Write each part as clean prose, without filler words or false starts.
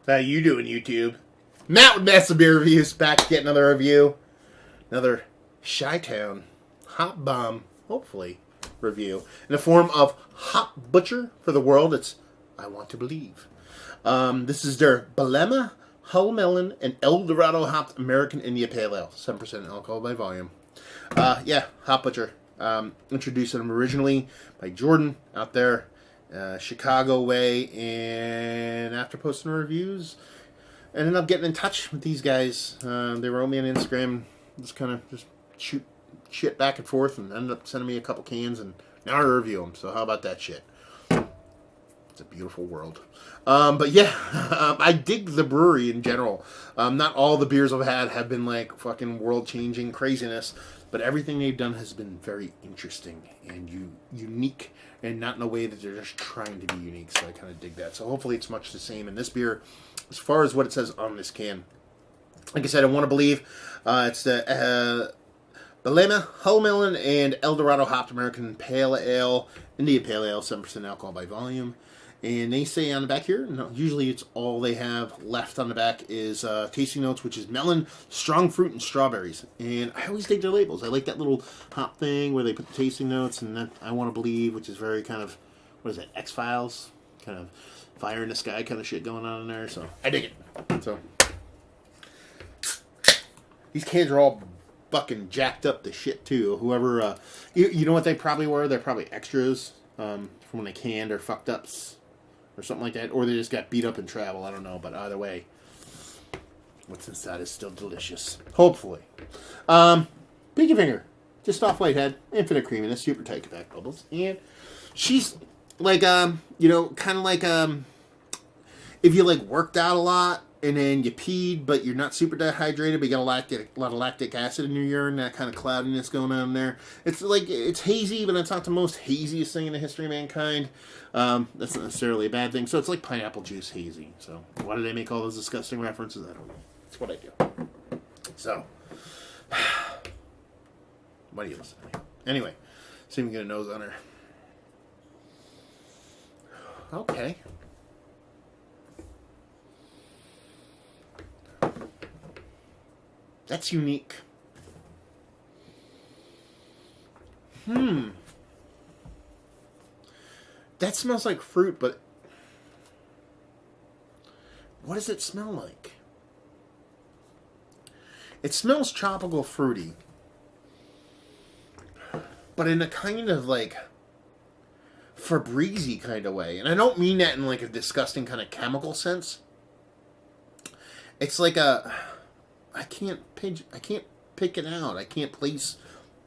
How you doing, YouTube? Matt with Massive Beer Reviews, back to get another review. Another Chi-Town Hop Bomb, hopefully, review. In the form of Hop Butcher for the World. It's I Want to Believe. This is their Balema, Hull Melon, and El Dorado Hopped American India Pale Ale. 7% alcohol by volume. Hop Butcher. Introduced them originally by Jordan out there. Chicago way, and after posting reviews, ended up getting in touch with these guys. They wrote me on Instagram, just shoot shit back and forth, and ended up sending me a couple cans, and now I review them. So how about that shit? It's a beautiful world. I dig the brewery in general. Not all the beers I've had have been like fucking world-changing craziness, but everything they've done has been very interesting and unique, and not in a way that they're just trying to be unique. So I kind of dig that. So hopefully it's much the same in this beer, as far as what it says on this can. Like I said, I Want to Believe. It's the Balema, Hull Melon, and El Dorado Hopped American Pale Ale, India Pale Ale, 7% alcohol by volume. And they say on the back here, no, usually it's all they have left on the back is tasting notes, which is melon, strong fruit, and strawberries. And I always dig their labels. I like that little hop thing where they put the tasting notes, and then I Want to Believe, which is very kind of, what is it, X-Files? Kind of fire in the sky kind of shit going on in there. So I dig it. So these cans are all fucking jacked up to shit too. Whoever, you know what they probably were? They're probably extras from when they canned or fucked ups. Or something like that. Or they just got beat up in travel. I don't know. But either way, what's inside is still delicious. Hopefully. Pinky Finger. Just off Whitehead. Infinite creaminess. Super tight back bubbles. And she's like, kind of like, if you like worked out a lot and then you peed, but you're not super dehydrated, but you got a lot of lactic acid in your urine, that kind of cloudiness going on there. It's like, it's hazy, but it's not the most haziest thing in the history of mankind. That's not necessarily a bad thing. So it's like pineapple juice hazy. So why do they make all those disgusting references? I don't know. That's what I do. So, why do you listen to me? Anyway, see if we can get a nose on her. Okay. That's unique. That smells like fruit, but what does it smell like? It smells tropical fruity, but in a kind of like Febreze kind of way. And I don't mean that in like a disgusting kind of chemical sense. It's like I can't pick it out. I can't place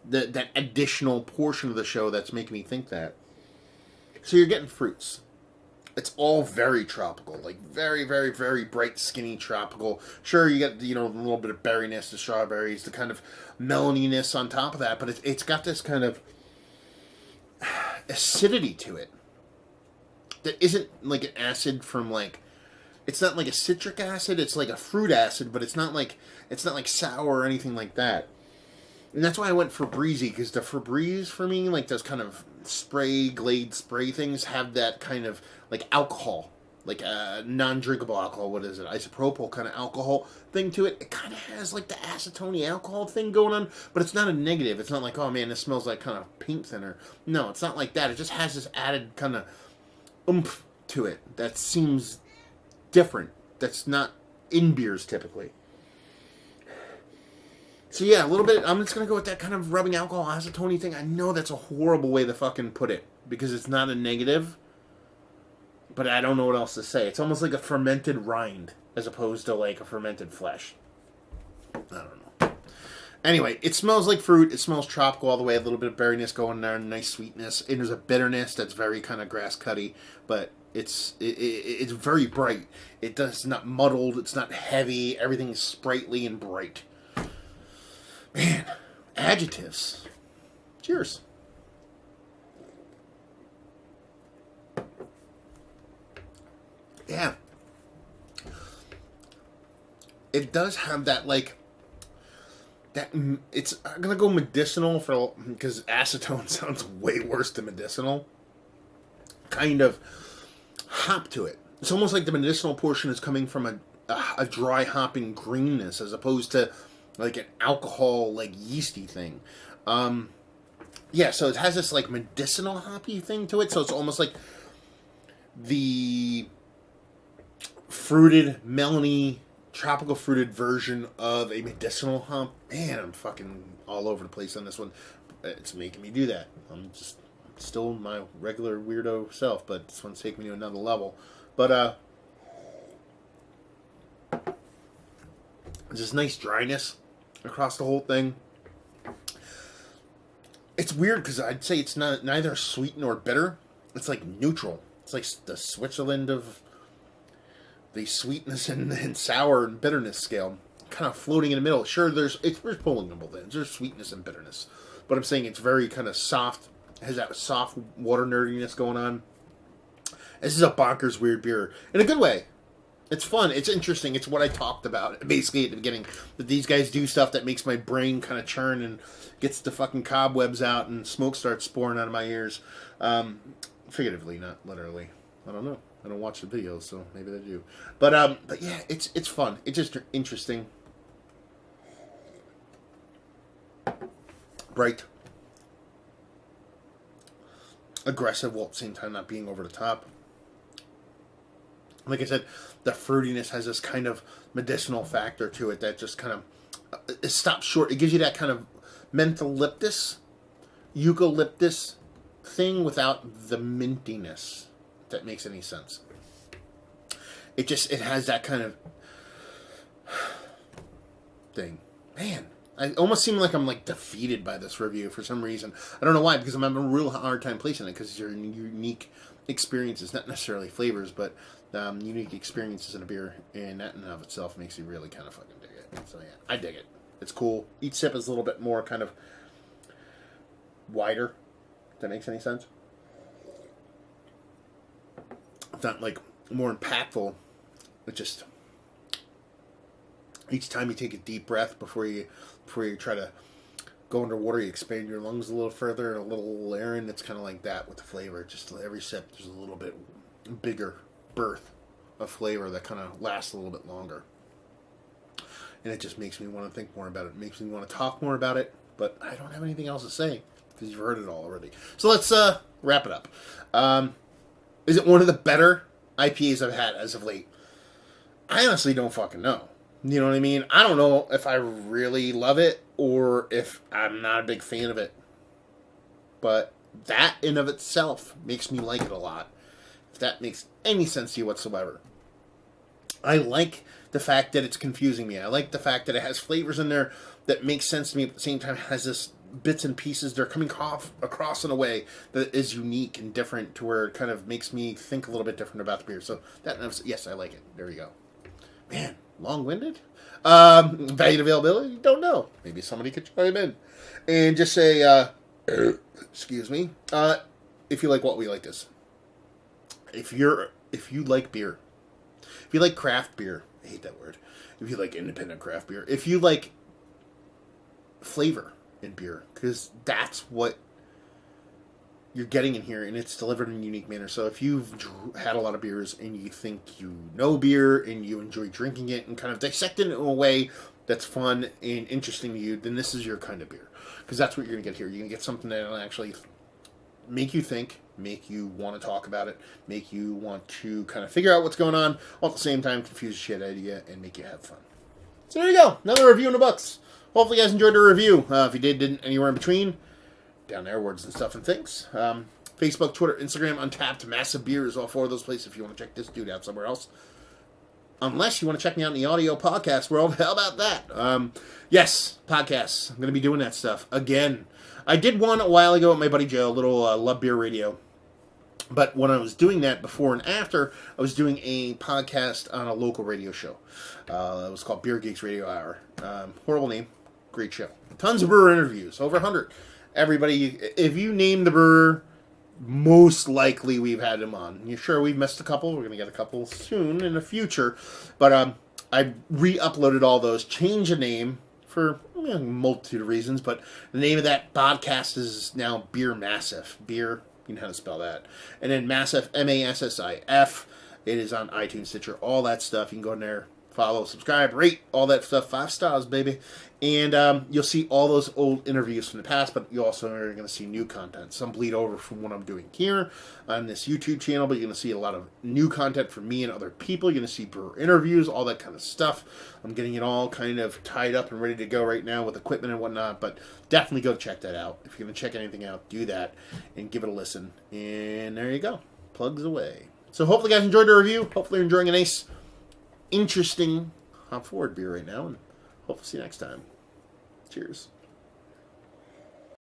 that additional portion of the show that's making me think that. So you're getting fruits. It's all very tropical, like very, very, very bright, skinny tropical. Sure, you get a little bit of berryness, the strawberries, the kind of meloniness on top of that, but it's got this kind of acidity to it that isn't like an acid from like. It's not like a citric acid. It's like a fruit acid, but it's not like sour or anything like that. And that's why I went Febreze, because the Febreze for me, like those kind of Glade spray things, have that kind of like alcohol, like non-drinkable alcohol. What is it? Isopropyl kind of alcohol thing to it. It kind of has like the acetone alcohol thing going on, but it's not a negative. It's not like, oh man, this smells like kind of paint thinner. No, it's not like that. It just has this added kind of oomph to it that seems different. That's not in beers typically. So yeah, a little bit. I'm just gonna go with that kind of rubbing alcohol acetone thing. I know that's a horrible way to fucking put it because it's not a negative, but I don't know what else to say. It's almost like a fermented rind as opposed to like a fermented flesh. I don't know. Anyway, it smells like fruit. It smells tropical all the way. A little bit of berryness going there, nice sweetness, and there's a bitterness that's very kind of grass cutty, but it's very bright. It's not muddled. It's not heavy. Everything is sprightly and bright. Man, adjectives. Cheers. Yeah. It does have that, like, that, it's, I'm going to go medicinal because acetone sounds way worse than medicinal. Kind of hop to it. it's almost like the medicinal portion is coming from a dry hopping greenness as opposed to like an alcohol like yeasty thing. Yeah, so it has this like medicinal hoppy thing to it. So it's almost like the fruited, melony, tropical fruited version of a medicinal hop. Man, I'm fucking all over the place on this one. It's making me do that. I'm just still my regular weirdo self, but this one's taking me to another level. But there's this nice dryness across the whole thing. It's weird because I'd say it's neither sweet nor bitter. It's like neutral. It's like the Switzerland of the sweetness and sour and bitterness scale, kind of floating in the middle. Sure, there's pulling them both ends. There's sweetness and bitterness, but I'm saying it's very kind of soft. Has that soft water nerdiness going on. This is a bonkers weird beer in a good way. It's fun. It's interesting. It's what I talked about basically at the beginning. That these guys do stuff that makes my brain kind of churn and gets the fucking cobwebs out and smoke starts pouring out of my ears. Figuratively, not literally. I don't know. I don't watch the videos, so maybe they do. But yeah, it's fun. It's just interesting. Bright. Aggressive while at the same time not being over the top. Like I said, the fruitiness has this kind of medicinal factor to it that just kind of it stops short. It gives you that kind of mentholyptus, eucalyptus thing without the mintiness. If that makes any sense. It has that kind of thing. Man, I almost seem like I'm like defeated by this review for some reason. I don't know why, because I'm having a real hard time placing it because they're unique experiences, not necessarily flavors, but unique experiences in a beer, and that in and of itself makes you really kind of fucking dig it. So yeah, I dig it. It's cool. Each sip is a little bit more kind of wider. If that makes any sense. It's not like more impactful. It just each time you take a deep breath before you try to go underwater, you expand your lungs a little further and a little air in. It's kind of like that with the flavor. Just every sip, there's a little bit bigger birth of flavor that kind of lasts a little bit longer. And it just makes me want to think more about it. It makes me want to talk more about it. But I don't have anything else to say because you've heard it all already. So let's wrap it up. Is it one of the better IPAs I've had as of late? I honestly don't fucking know. You know what I mean? I don't know if I really love it or if I'm not a big fan of it. But that in of itself makes me like it a lot. If that makes any sense to you whatsoever. I like the fact that it's confusing me. I like the fact that it has flavors in there that make sense to me, at the same time it has this bits and pieces. They're coming across in a way that is unique and different to where it kind of makes me think a little bit different about the beer. So that, yes, I like it. There you go. Man, long-winded? Value availability? Don't know. Maybe somebody could chime in and just say, excuse me, if you like what we like this. If you like beer, if you like craft beer, I hate that word. If you like independent craft beer, if you like flavor in beer, because that's what you're getting in here, and it's delivered in a unique manner. So if you've had a lot of beers and you think you know beer and you enjoy drinking it and kind of dissect it in a way that's fun and interesting to you, then this is your kind of beer. Because that's what you're going to get here. You're going to get something that will actually make you think, make you want to talk about it, make you want to kind of figure out what's going on, while at the same time confuse the shit out of you and make you have fun. So there you go. Another review in the books. Hopefully you guys enjoyed the review. If you didn't, anywhere in between, down there, words and stuff and things. Facebook, Twitter, Instagram, Untapped, Massive Beers, all four of those places if you want to check this dude out somewhere else. Unless you want to check me out in the audio podcast world. How about that? Yes, podcasts. I'm going to be doing that stuff again. I did one a while ago with my buddy Joe, a little Love Beer Radio. But when I was doing that before and after, I was doing a podcast on a local radio show. It was called Beer Geeks Radio Hour. Horrible name. Great show. Tons of brewer interviews. Over 100. Everybody, if you name the brewer, most likely we've had him on. You sure we've missed a couple? We're going to get a couple soon in the future. But I re-uploaded all those, changed the name for a multitude of reasons. But the name of that podcast is now Beer Massive. Beer, you know how to spell that. And then Massive, M-A-S-S-I-F. It is on iTunes, Stitcher, all that stuff. You can go in there, follow, subscribe, rate, all that stuff. 5 stars, baby. And you'll see all those old interviews from the past, but you also are going to see new content. Some bleed over from what I'm doing here on this YouTube channel, but you're going to see a lot of new content from me and other people. You're going to see brewer interviews, all that kind of stuff. I'm getting it all kind of tied up and ready to go right now with equipment and whatnot, but definitely go check that out. If you're going to check anything out, do that and give it a listen. And there you go. Plugs away. So hopefully you guys enjoyed the review. Hopefully you're enjoying a nice, interesting hop forward beer right now, and hopefully see you next time. Cheers.